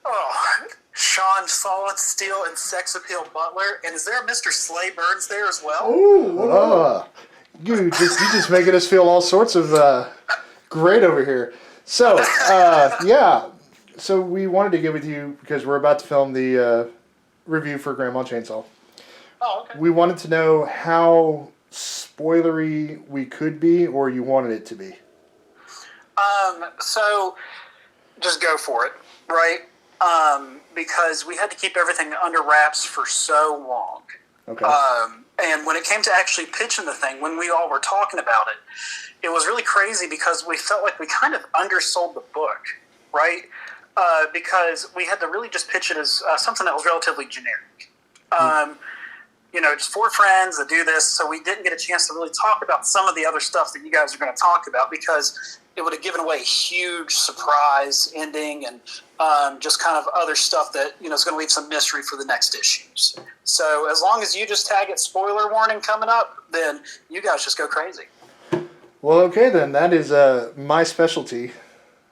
Oh, Sean Solid Steel and Sex Appeal Butler. And is there a Mr. Slay Burns there as well? Oh, you just making us feel all sorts of great over here. So yeah, so we wanted to get with you because we're about to film the review for Grandma Chainsaw. Oh, okay. We wanted to know how spoilery we could be, or you wanted it to be. So just go for it, right? Because we had to keep everything under wraps for so long. Okay. And when it came to actually pitching the thing, when we all were talking about it, it was really crazy because we felt like we kind of undersold the book, right? Because we had to really just pitch it as something that was relatively generic. Just 4 friends that do this, so we didn't get a chance to really talk about some of the other stuff that you guys are going to talk about because it would have given away a huge surprise ending and just kind of other stuff that is going to leave some mystery for the next issues. So as long as you just tag it spoiler warning coming up, then you guys just go crazy. Well, okay then. That is my specialty,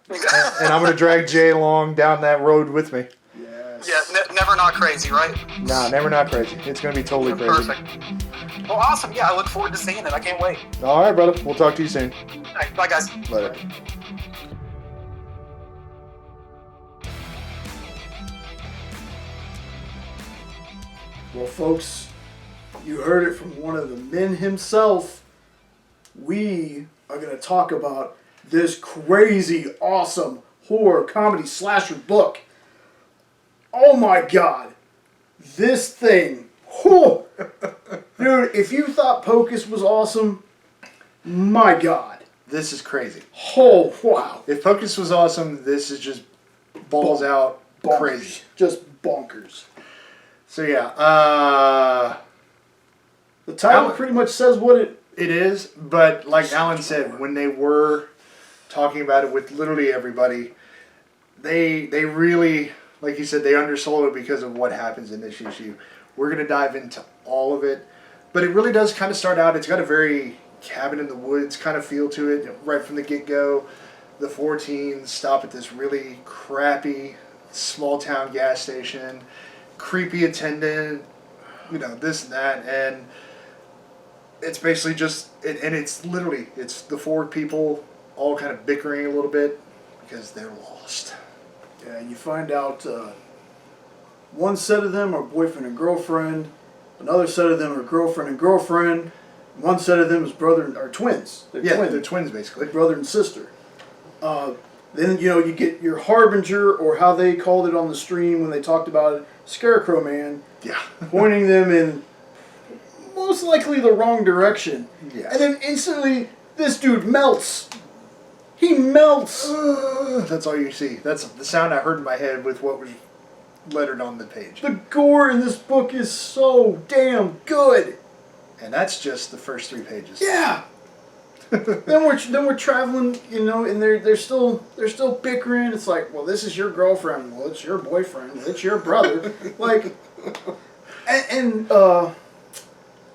and I'm going to drag Jay along down that road with me. Yeah, never not crazy, right? Nah, never not crazy. It's going to be totally crazy. Perfect. Well, awesome. Yeah, I look forward to seeing it. I can't wait. All right, brother. We'll talk to you soon. All right, bye, guys. Later. Well, folks, you heard it from one of the men himself. We are going to talk about this crazy, awesome horror comedy slasher book. Oh my God, this thing, whew. Dude, if you thought Pocus was awesome, my God. This is crazy. Oh, wow. If Pocus was awesome, this is just balls out Bonkers. crazy. Just bonkers. So yeah, The title pretty much says what it is, but like Alan said, when they were talking about it with literally everybody, they really, like you said, they undersold it because of what happens in this issue. We're going to dive into all of it, but it really does kind of start out, it's got a very cabin in the woods kind of feel to it right from the get-go. The 4 teens stop at this really crappy small town gas station, creepy attendant, this and that, and it's basically just, and it's literally, it's the 4 people all kind of bickering a little bit because they're lost. Yeah, and you find out one set of them are boyfriend and girlfriend, another set of them are girlfriend and girlfriend, one set of them is brother or twins. They're twins basically. Brother and sister. Then you get your harbinger, or how they called it on the stream when they talked about it, Scarecrow Man. Yeah. Pointing them in most likely the wrong direction. Yeah. And then instantly this dude melts. He melts. That's all you see. That's the sound I heard in my head with what was lettered on the page. The gore in this book is so damn good. And that's just the first 3 pages. Yeah. then we're traveling, and they're still bickering. It's like, well, this is your girlfriend. Well, it's your boyfriend. It's your brother. Like, and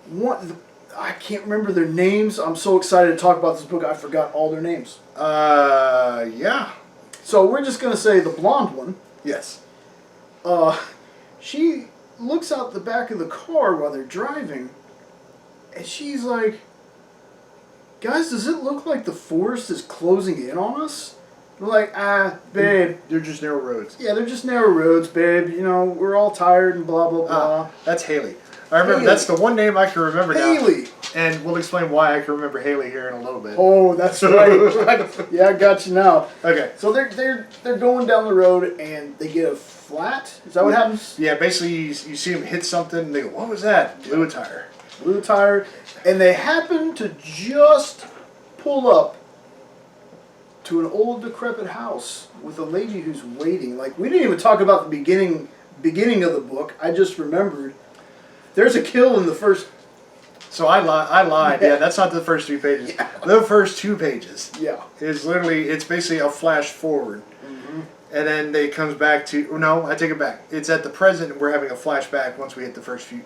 one, I can't remember their names. I'm so excited to talk about this book. I forgot all their names. Yeah. So we're just gonna say the blonde one. Yes. She looks out the back of the car while they're driving, and she's like, guys, does it look like the forest is closing in on us? We're like, babe. They're just narrow roads. Yeah, they're just narrow roads, babe. We're all tired and blah, blah, blah. That's Haley. I remember, Haley. That's the one name I can remember now. Haley. And we'll explain why I can remember Haley here in a little bit. Oh, that's right. Yeah, I got you now. Okay. So they're going down the road and they get a flat. Is that what happens? Yeah, basically you see them hit something and they go, what was that? Blew a tire. Blew a tire. And they happen to just pull up to an old decrepit house with a lady who's waiting. Like, we didn't even talk about the beginning of the book. I just remembered. There's a kill in the first. So I lied. Yeah, that's not the first 3 pages. Yeah. The first 2 pages. Yeah. Is literally, it's basically a flash forward. Mm-hmm. And then it comes back to, no, I take it back. It's at the present and we're having a flashback once we hit the first few,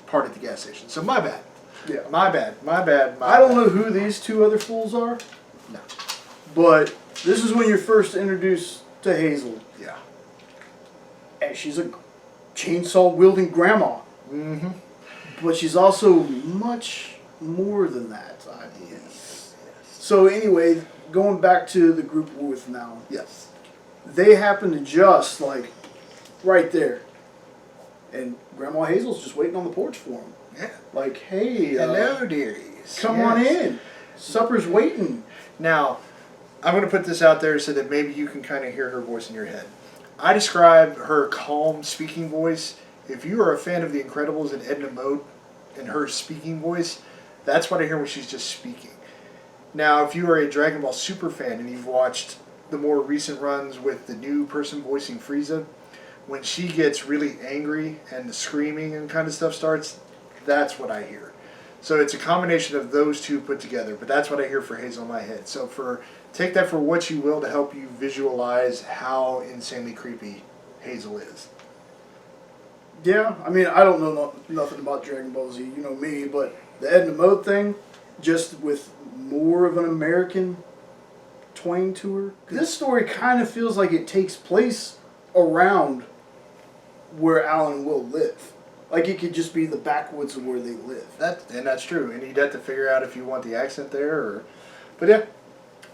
part at the gas station. So my bad. Yeah. My bad. I don't know who these 2 other fools are. No. But this is when you're first introduced to Hazel. Yeah. and she's a chainsaw wielding grandma. Mm-hmm. But she's also much more than that. Yes. So anyway, going back to the group we're with now. Yes. They happen to just, like, right there. And Grandma Hazel's just waiting on the porch for them. Yeah. Like, hey. Hello, dearies. Come on in. Supper's waiting. Now, I'm going to put this out there so that maybe you can kind of hear her voice in your head. I describe her calm speaking voice. If you are a fan of The Incredibles and Edna Mode and her speaking voice, that's what I hear when she's just speaking. Now, if you are a Dragon Ball Super fan and you've watched the more recent runs with the new person voicing Frieza, when she gets really angry and the screaming and kind of stuff starts, that's what I hear. So it's a combination of those two put together, but that's what I hear for Hazel in my head. So take that for what you will to help you visualize how insanely creepy Hazel is. Yeah, I mean, I don't know nothing about Dragon Ball Z, you know me, but the Edna Mode thing, just with more of an American twang to her. This story kind of feels like it takes place around where Alan and Will live. Like it could just be the backwoods of where they live. That's true, and you'd have to figure out if you want the accent there, but yeah.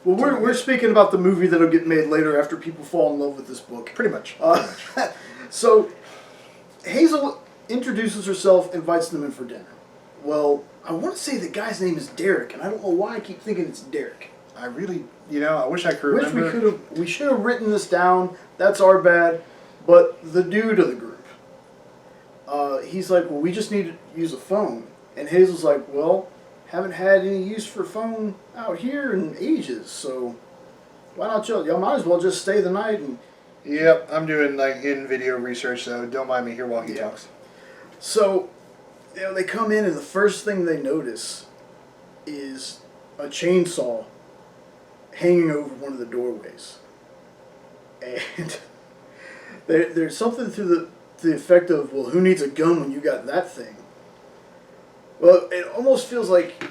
Well, we're speaking about the movie that'll get made later after people fall in love with this book. Pretty much. So, Hazel introduces herself, invites them in for dinner. Well, I want to say the guy's name is Derek, and I don't know why I keep thinking it's Derek. I really, I wish I could remember. We should have written this down. That's our bad. But the dude of the group, he's like, well, we just need to use a phone. And Hazel's like, well, haven't had any use for a phone out here in ages, so why not y'all might as well just stay the night and... Yep, I'm doing like in-video research, so don't mind me here while he talks. So, they come in and the first thing they notice is a chainsaw hanging over one of the doorways. And there's something to the effect of, well, who needs a gun when you got that thing? Well, it almost feels like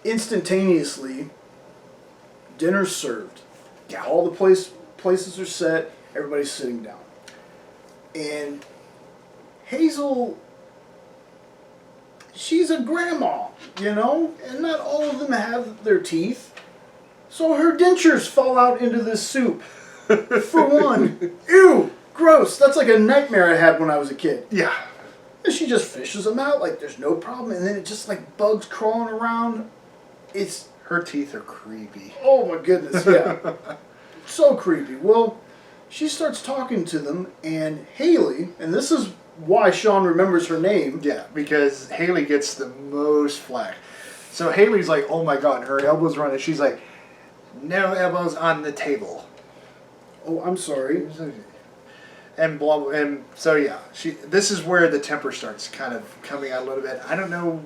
instantaneously dinner's served. Yeah. All the places are set, everybody's sitting down. And Hazel, she's a grandma, and not all of them have their teeth. So her dentures fall out into this soup. For one. Ew! Gross! That's like a nightmare I had when I was a kid. Yeah. And she just fishes them out like there's no problem, and then it just like bugs crawling around. Her teeth are creepy. Oh my goodness, yeah. So creepy. Well, she starts talking to them, and Haley, and this is why Sean remembers her name. Yeah, because Haley gets the most flack. So Haley's like, oh my god, her elbows are on it. She's like, no elbows on the table. Oh, I'm sorry. And blah, blah, and so yeah, this is where the temper starts kind of coming out a little bit. I don't know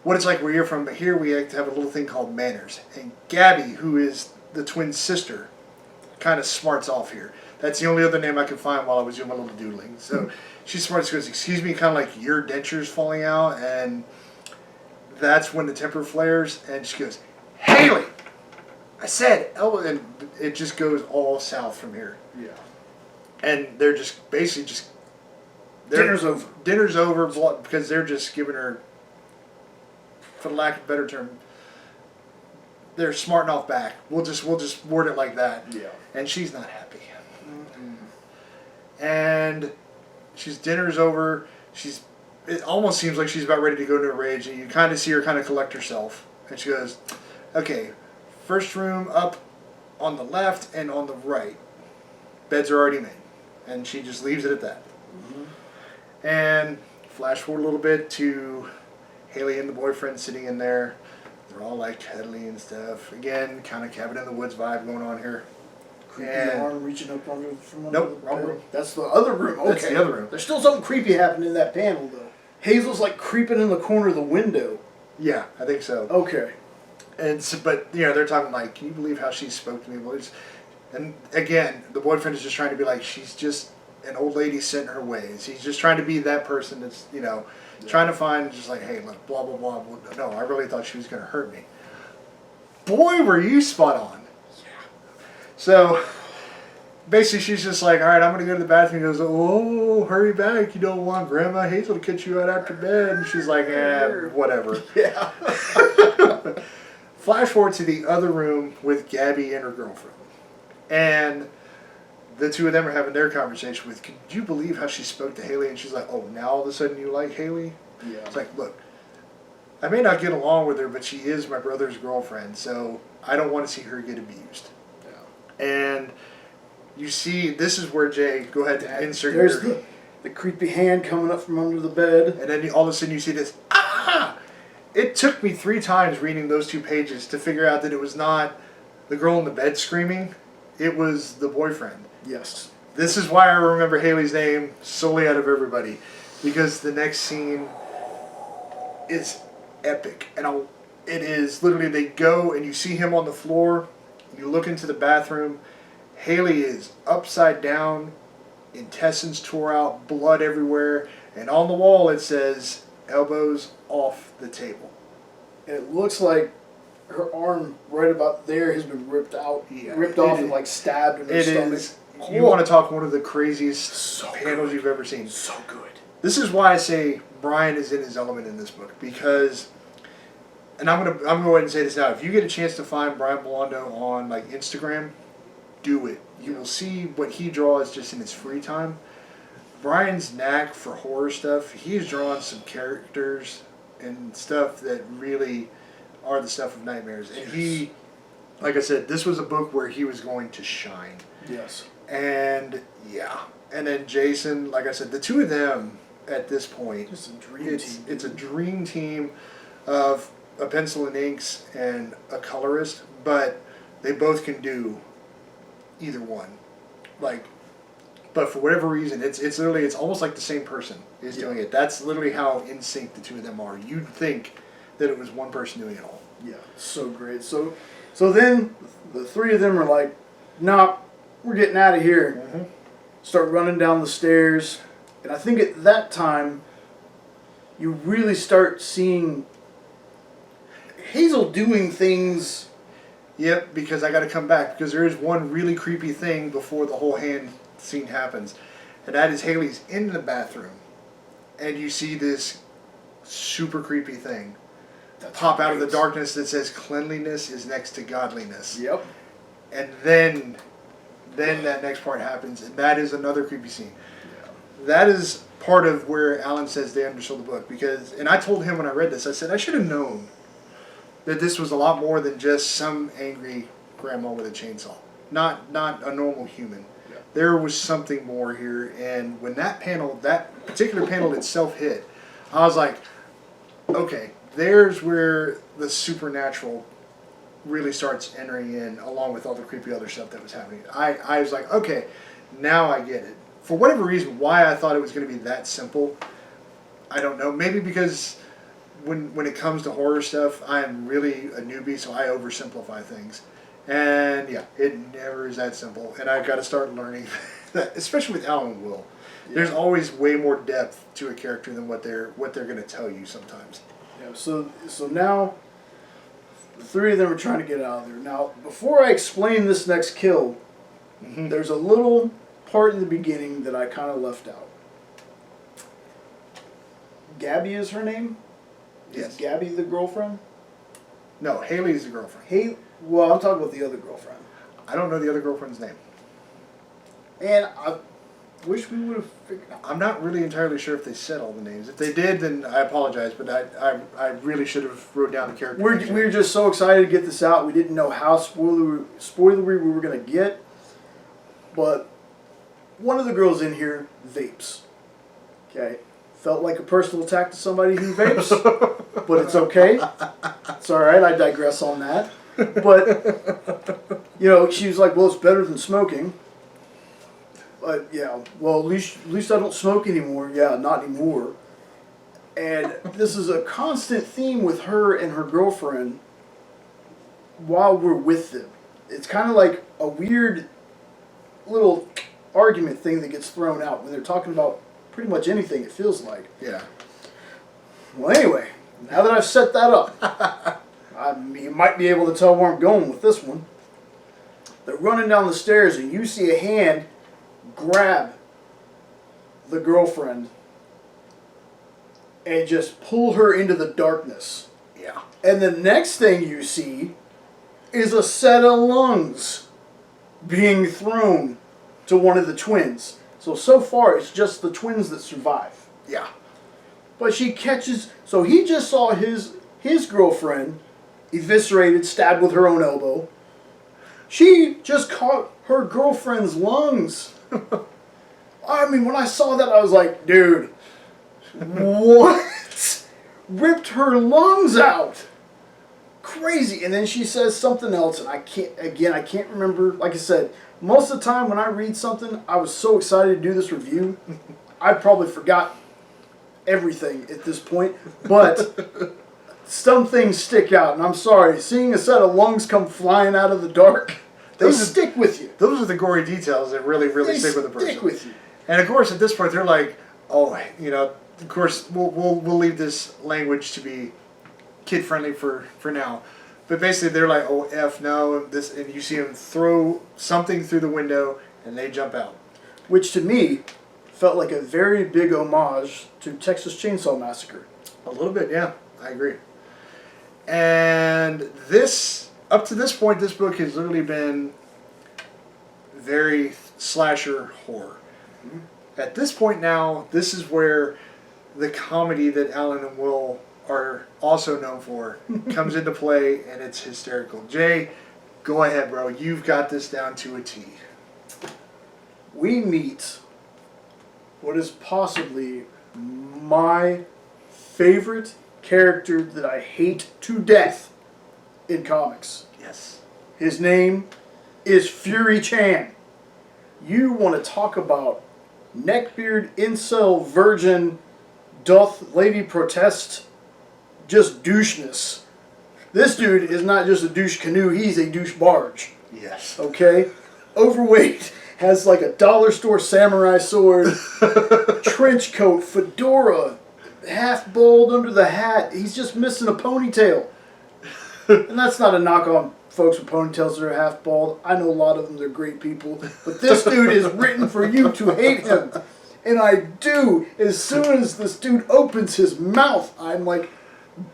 what it's like where you're from, but here we have a little thing called manners. And Gabby, who is the twin sister, kind of smarts off here. That's the only other name I could find while I was doing my little doodling. So she smarts, she goes, excuse me, kind of like your denture's falling out, and that's when the temper flares, and she goes, Haley! I said, and it just goes all south from here. Yeah. And they're just basically Dinner's over. Dinner's over because they're just giving her, for lack of a better term, they're smarting off back. We'll just word it like that. Yeah. And she's not happy. And dinner's over. It almost seems like she's about ready to go into a rage, and you kind of see her kind of collect herself. And she goes, okay, first room up on the left and on the right. Beds are already made. And she just leaves it at that. Mm-hmm. And flash forward a little bit to Haley and the boyfriend sitting in there. They're all like cuddly and stuff. Again, kind of cabin in the woods vibe going on here. Creepy arm reaching up from under Nope, the wrong bed. room. That's the other room. Okay. That's the other room. There's still something creepy happening in that panel, though. Hazel's like creeping in the corner of the window. Yeah, I think so. Okay. And so, but they're talking like, can you believe how she spoke to me? Well, and again, the boyfriend is just trying to be like, she's just an old lady set in her ways. He's just trying to be that person that's, trying to find just like, hey, look, blah, blah, blah. No, I really thought she was going to hurt me. Boy, were you spot on. Yeah. So basically she's just like, all right, I'm going to go to the bathroom. He goes, oh, hurry back. You don't want Grandma Hazel to catch you out after bed. And she's like, whatever. Yeah. Flash forward to the other room with Gabby and her girlfriend. And the two of them are having their conversation with, could you believe how she spoke to Haley? And she's like, oh, now all of a sudden you like Haley? Yeah. It's like, look, I may not get along with her, but she is my brother's girlfriend, so I don't want to see her get abused. Yeah. And you see, this is where, Jay, go ahead and insert There's your... the creepy hand coming up from under the bed. And then all of a sudden you see this, ah! It took me 3 times reading those 2 pages to figure out that it was not the girl in the bed screaming, it was the boyfriend. Yes. This is why I remember Haley's name solely out of everybody, because the next scene is epic. And it is literally, they go and you see him on the floor, you look into the bathroom, Haley is upside down, intestines tore out, blood everywhere, and on the wall it says, elbows off the table. And it looks like her arm right about there has been ripped out, Yeah, ripped off and like stabbed in her stomach. Is, you want to talk one of the craziest panels you've ever seen. So good. This is why I say Brian is in his element in this book, because, and I'm gonna go ahead and say this now, if you get a chance to find Brian Belando on like Instagram, do it. You will see what he draws just in his free time. Brian's knack for horror stuff, he's drawn some characters and stuff that really are the stuff of nightmares. And he, like I said, this was a book where he was going to shine. Yes. And yeah. And then Jason, like I said, the two of them at this point, It's a dream team. It's a dream team of a pencil and inks and a colorist, but they both can do either one. Like, but for whatever reason, it's literally, it's almost like the same person is doing it. That's literally how in sync the two of them are. You'd think that it was one person doing it all. Yeah, so great. So then the 3 of them are like, nah, we're getting out of here. Mm-hmm. Start running down the stairs. And I think at that time, you really start seeing Hazel doing things. Yep, because I got to come back, because there is one really creepy thing before the whole hand scene happens, and that is Haley's in the bathroom, and you see this super creepy thing pop out of the darkness that says cleanliness is next to godliness. Yep. And then that next part happens, and that is another creepy scene. Yeah. That is part of where Alan says they undersold the book, because, and I told him when I read this, I said I should have known that this was a lot more than just some angry grandma with a chainsaw. Not a normal human. Yeah. There was something more here, and when that particular panel itself hit, I was like, okay, there's where the supernatural really starts entering in, along with all the creepy other stuff that was happening. I was like, okay, now I get it. For whatever reason, why I thought it was going to be that simple, I don't know. Maybe because when it comes to horror stuff, I am really a newbie, so I oversimplify things. And yeah, it never is that simple. And I've got to start learning that, especially with Alan and Will. Yeah. There's always way more depth to a character than what they're going to tell you sometimes. Yeah. So now the 3 of them are trying to get out of there. Now, before I explain this next kill, there's a little part in the beginning that I kind of left out. Gabby is her name? Yes. Is Gabby the girlfriend? No, Haley is the girlfriend. Well, I'm talking about the other girlfriend. I don't know the other girlfriend's name. And I wish we would have figured out. I'm not really entirely sure if they said all the names. If they did, then I apologize, but I really should have wrote down the character. We were just so excited to get this out. We didn't know how spoilery we were going to get. But one of the girls in here vapes. Okay? Felt like a personal attack to somebody who vapes, but it's okay. It's all right. I digress on that. But, she was like, well, it's better than smoking. But, yeah, well, at least I don't smoke anymore. Yeah, not anymore. And this is a constant theme with her and her girlfriend while we're with them. It's kind of like a weird little argument thing that gets thrown out when they're talking about pretty much anything, it feels like. Yeah. Well, anyway, now that I've set that up, you might be able to tell where I'm going with this one. They're running down the stairs, and you see a hand grab the girlfriend and just pull her into the darkness. Yeah. And the next thing you see is a set of lungs being thrown to one of the twins. So far, it's just the twins that survive. Yeah. But she catches... So he just saw his girlfriend eviscerated, stabbed with her own elbow. She just caught her girlfriend's lungs. I mean, when I saw that, I was like, dude, what? Ripped her lungs out. Crazy. And then she says something else, and I can't remember. Like I said, most of the time when I read something, I was so excited to do this review, I probably forgot everything at this point. But some things stick out, and I'm sorry. Seeing a set of lungs come flying out of the dark, they stick with you. Those are the gory details that really stick with the person. Stick with you. And of course, at this point, they're like, "Oh, you know, of course, we'll leave this language to be kid friendly for now." But basically, they're like, "Oh, F no!" This, and you see them throw something through the window, and they jump out. Which to me felt like a very big homage to Texas Chainsaw Massacre. A little bit, yeah, I agree. And this, up to this point, this book has literally been very slasher horror. At this point now, this is where the comedy that Alan and Will are also known for comes into play, and it's hysterical. Jay, go ahead, bro. You've got this down to a T. We meet what is possibly my favorite character that I hate to death in comics. Yes. His name is Fury Chan. You want to talk about neckbeard, incel, virgin, doth lady protest, just doucheness. This dude is not just a douche canoe, he's a douche barge. Yes. Okay? Overweight, has like a dollar store samurai sword, trench coat, fedora, half bald under the hat. He's just missing a ponytail. And that's not a knock on folks with ponytails that are half bald. I know a lot of them, they're great people. But this dude is written for you to hate him. And I do. As soon as this dude opens his mouth, I'm like,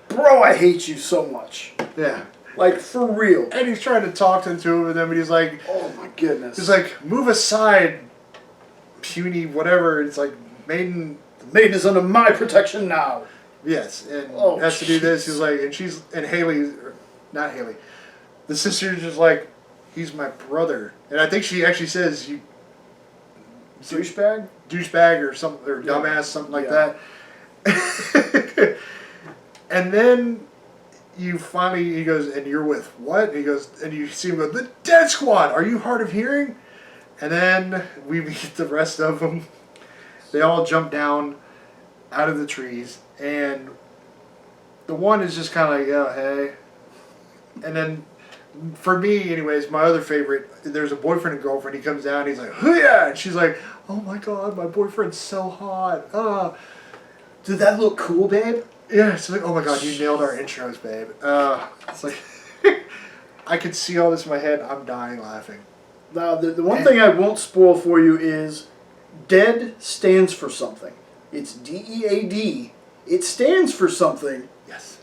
bro, I hate you so much. Yeah. Like, for real. And he's trying to talk to the two of them, and he's like, Oh my goodness. he's like, move aside, puny whatever. It's like, maiden. The maiden is under my protection now. Yes, and Oh, has to do this. jeez. He's like, and Haley, not Haley, the sister's just like, he's my brother. And I think she actually says, you douchebag or something, or dumbass, something like that. And then he goes, and you're with what? And he goes, and you see him go, the Dead Squad, are you hard of hearing? And then we meet the rest of them. They all jump down out of the trees, and the one is just kind of like, oh, hey. And then, for me, anyways, my other favorite, there's a boyfriend and girlfriend. He comes down, he's like, yeah, and she's like, oh my god, my boyfriend's so hot. Did that look cool, babe? Yeah, it's like, oh my god, you nailed our intros, babe. It's like, I could see all this in my head. I'm dying laughing. Now, the one thing I won't spoil for you is DEAD stands for something. It's D-E-A-D. It stands for something. Yes.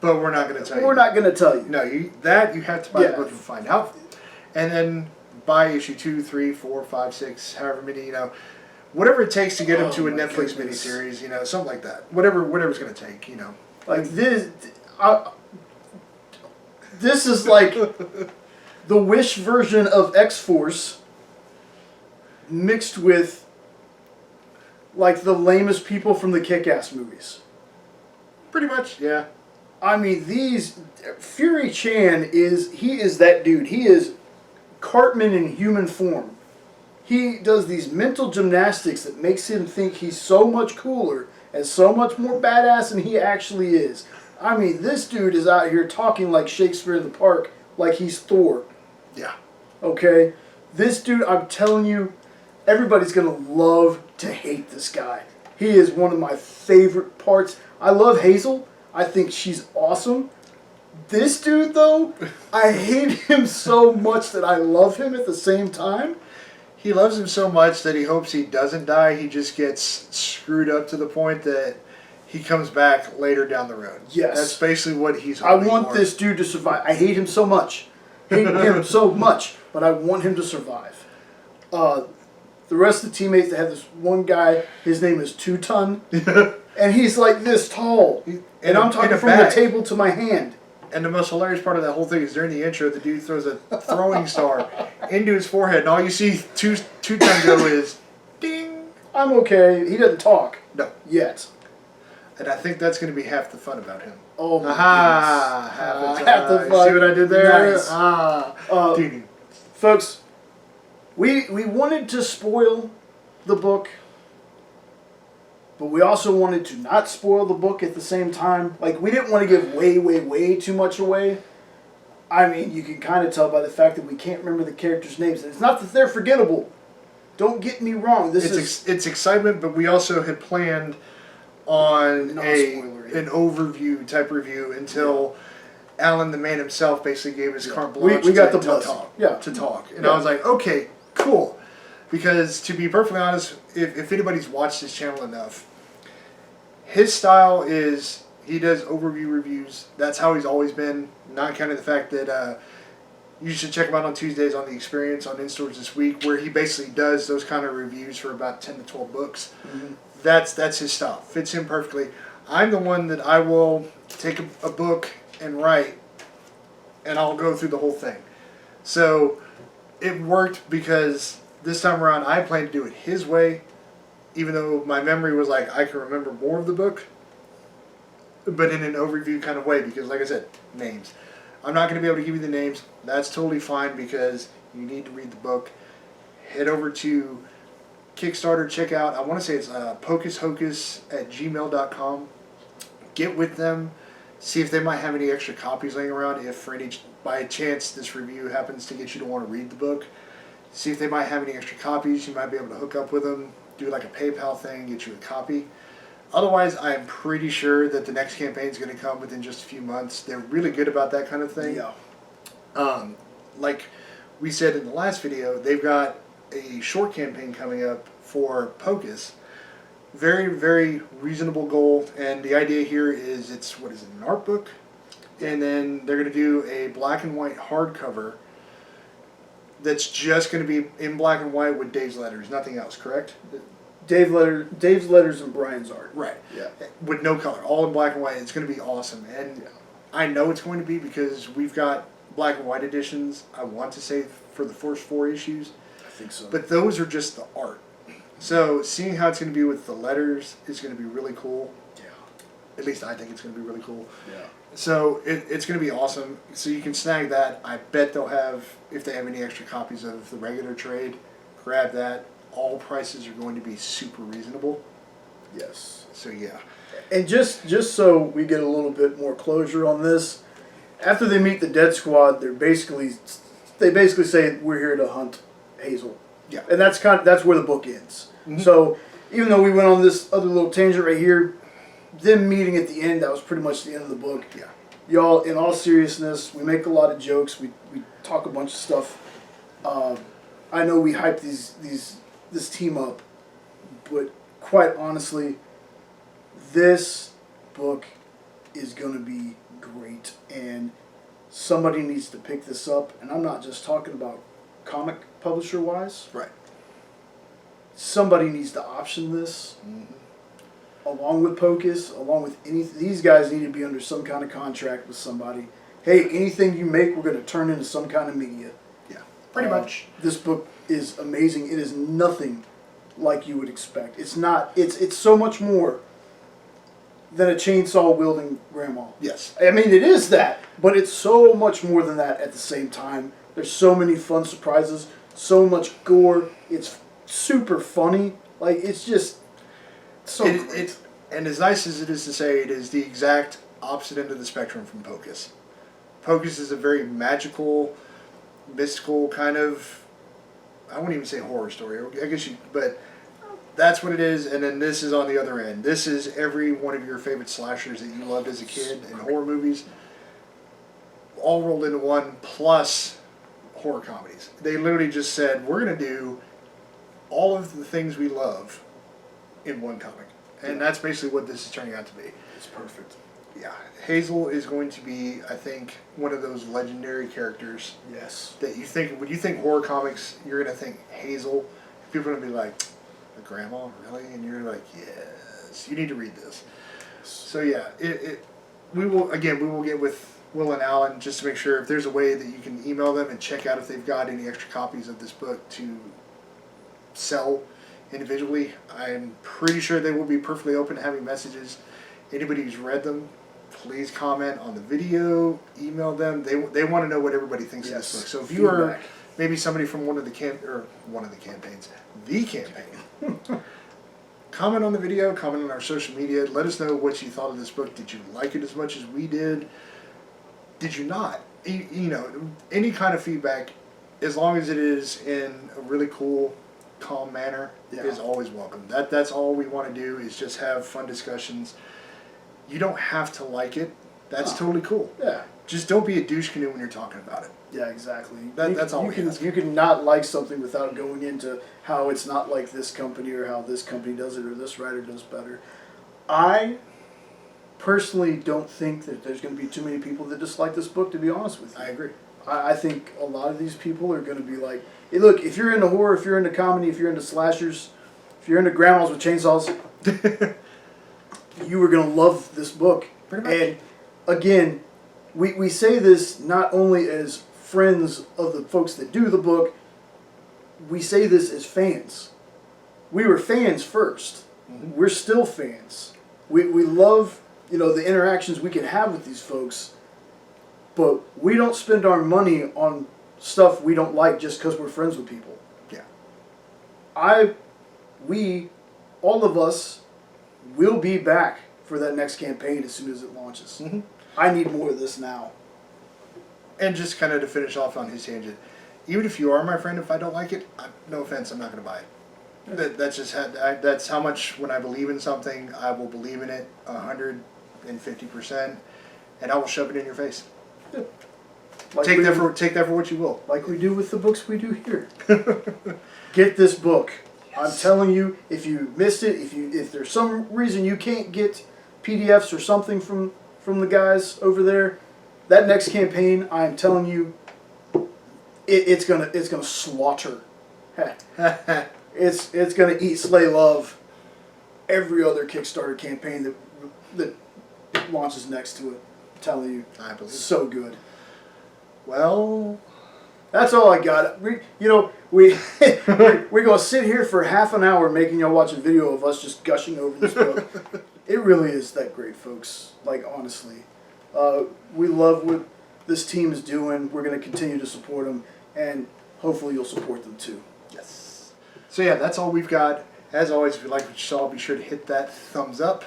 But we're not going to tell you. We're not going to tell you. No, you have to buy the book and find out. And then buy issue 2, 3, 4, 5, 6, however many, whatever it takes to get them to a Netflix miniseries, something like that. Whatever's going to take, Like this, this is like the Wish version of X-Force mixed with like the lamest people from the Kick-Ass movies. Pretty much, yeah. I mean, Fury Chan he is that dude. He is Cartman in human form. He does these mental gymnastics that makes him think he's so much cooler and so much more badass than he actually is. I mean, this dude is out here talking like Shakespeare in the Park, like he's Thor. Yeah. Okay? This dude, I'm telling you, everybody's going to love to hate this guy. He is one of my favorite parts. I love Hazel. I think she's awesome. This dude, though, I hate him so much that I love him at the same time. He loves him so much that he hopes he doesn't die. He just gets screwed up to the point that he comes back later down the road. Yes. That's basically what he's I hoping want for. this dude to survive. I hate him so much. Hate him so much, but I want him to survive. The rest of the teammates, they have this one guy, his name is 2 Ton, and he's like this tall. And I'm talking from the table to my hand. And the most hilarious part of that whole thing is during the intro, the dude throws a throwing star into his forehead, and all you see two Ton go is ding. I'm okay. He doesn't talk. No. Yet. And I think that's going to be half the fun about him. Oh my Aha! goodness. Half the You fun. see what I did there? Nice. Ding. Folks, we wanted to spoil the book, but we also wanted to not spoil the book at the same time. Like, we didn't want to give way too much away. I mean, you can kind of tell by the fact that we can't remember the characters' names. And it's not that they're forgettable. Don't get me wrong. It's excitement, but we also had planned on Non-spoilery. an overview type review until Alan, the man himself, basically gave his carte blanche We got the to blessing. talk. Yeah. To talk. And Yeah. I was like, okay, cool. Because to be perfectly honest, if anybody's watched his channel enough, his style is he does overview reviews. That's how he's always been. Not counting the fact that you should check him out on Tuesdays on The Experience on In-Stores This Week, where he basically does those kind of reviews for about 10 to 12 books. Mm-hmm. That's his style. Fits him perfectly. I'm the one that I will take a book and write, and I'll go through the whole thing. So it worked because this time around I planned to do it his way, even though my memory was like I can remember more of the book, but in an overview kind of way because, like I said, names. I'm not going to be able to give you the names. That's totally fine because you need to read the book. Head over to Kickstarter, check out, I want to say it's pocushocus@gmail.com. Get with them, see if they might have any extra copies laying around, if for any, by chance this review happens to get you to want to read the book. See if they might have any extra copies. You might be able to hook up with them, do like a PayPal thing, get you a copy. Otherwise, I'm pretty sure that the next campaign is going to come within just a few months. They're really good about that kind of thing. Yeah. Like we said in the last video, they've got a short campaign coming up for Pocus. Very, very reasonable goal, and the idea here is it's, what is it, an art book? And then they're going to do a black and white hardcover that's just going to be in black and white with Dave's letters, nothing else, correct? Dave's letters and Brian's art. Right. Yeah. With no color, all in black and white. It's going to be awesome, and I know it's going to be because we've got black and white editions, I want to say, for the first 4 issues. I think so. But those are just the art. So seeing how it's going to be with the letters is going to be really cool. Yeah. At least I think it's going to be really cool. Yeah. So it's going to be awesome. So you can snag that. I bet they'll have, if they have any extra copies of the regular trade, grab that. All prices are going to be super reasonable. Yes. So yeah. And just so we get a little bit more closure on this, after they meet the Dead Squad, they basically say we're here to hunt Hazel. Yeah. And that's where the book ends. Mm-hmm. So even though we went on this other little tangent right here, them meeting at the end, that was pretty much the end of the book. Yeah. Y'all, in all seriousness, we make a lot of jokes. We talk a bunch of stuff. I know we hype this team up, but quite honestly, this book is going to be great, and somebody needs to pick this up. And I'm not just talking about comic publisher wise. Right. Somebody needs to option this, along with Pocus, along with these guys need to be under some kind of contract with somebody. Hey, anything you make, we're going to turn into some kind of media. Yeah. Pretty much. This book is amazing. It is nothing like you would expect. It's not. It's so much more than a chainsaw wielding grandma. Yes. I mean, it is that, but it's so much more than that at the same time. There's so many fun surprises, so much gore. It's super funny. Like, it's just so great. And as nice as it is to say, it is the exact opposite end of the spectrum from Pocus. Pocus is a very magical, mystical kind of, I wouldn't even say horror story, I guess but that's what it is, and then this is on the other end. This is every one of your favorite slashers that you loved as a kid in horror movies. all rolled into one, plus horror comedies. They literally just said, we're going to do all of the things we love in one comic. And that's basically what this is turning out to be. It's perfect. Yeah. Hazel is going to be, I think, one of those legendary characters. Yes. That you think, when you think horror comics, you're going to think Hazel. People are going to be like, a grandma, really? And you're like, yes, you need to read this. So yeah, we will get with Will and Alan just to make sure if there's a way that you can email them and check out if they've got any extra copies of this book to sell individually. I'm pretty sure they will be perfectly open to having messages. Anybody who's read them, please comment on the video, email them. They want to know what everybody thinks of this book. So if you are maybe somebody from the campaign, comment on the video, comment on our social media. Let us know what you thought of this book. Did you like it as much as we did? Did you not? You know, any kind of feedback, as long as it is in a really cool, calm manner, is always welcome. That's all we want to do, is just have fun discussions. You don't have to like it. That's totally cool. Yeah. Just don't be a douche canoe when you're talking about it. Yeah, exactly. That's all we ask. You can not like something without going into how it's not like this company or how this company does it or this writer does better. I personally don't think that there's going to be too many people that dislike this book, to be honest with you. I agree. I think a lot of these people are going to be like, hey, look, if you're into horror, if you're into comedy, if you're into slashers, if you're into grandmas with chainsaws, you are going to love this book. Pretty much. And again, we say this not only as friends of the folks that do the book, we say this as fans. We were fans first. Mm-hmm. We're still fans. We love, the interactions we can have with these folks, but we don't spend our money on stuff we don't like just because we're friends with people. Yeah. All of us will be back for that next campaign as soon as it launches. Mm-hmm. I need more of this now. And just kind of to finish off on his tangent, even if you are my friend, if I don't like it, no offense, I'm not going to buy it. That's how much, when I believe in something, I will believe in it 150%, and I will shove it in your face. Yeah. Take that for what you will. Like we do with the books we do here. Get this book. Yes. I'm telling you, if you missed it, if there's some reason you can't get PDFs or something from the guys over there, that next campaign, I'm telling you, it's gonna slaughter. It's gonna eat, slay, love every other Kickstarter campaign that launches next to it. I'm telling you, I believe it's so good. Well, that's all I got. We're gonna sit here for half an hour making y'all watch a video of us just gushing over this book. It really is that great, folks. Like, honestly, we love what this team is doing. We're gonna continue to support them, and hopefully you'll support them too. Yes. So yeah, that's all we've got. As always, if you like what you saw, be sure to hit that thumbs up,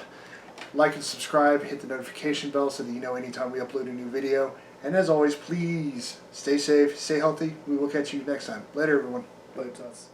like and subscribe, hit the notification bell so that you know anytime we upload a new video. And as always, please stay safe, stay healthy. We will catch you next time. Later, everyone. Later, tots.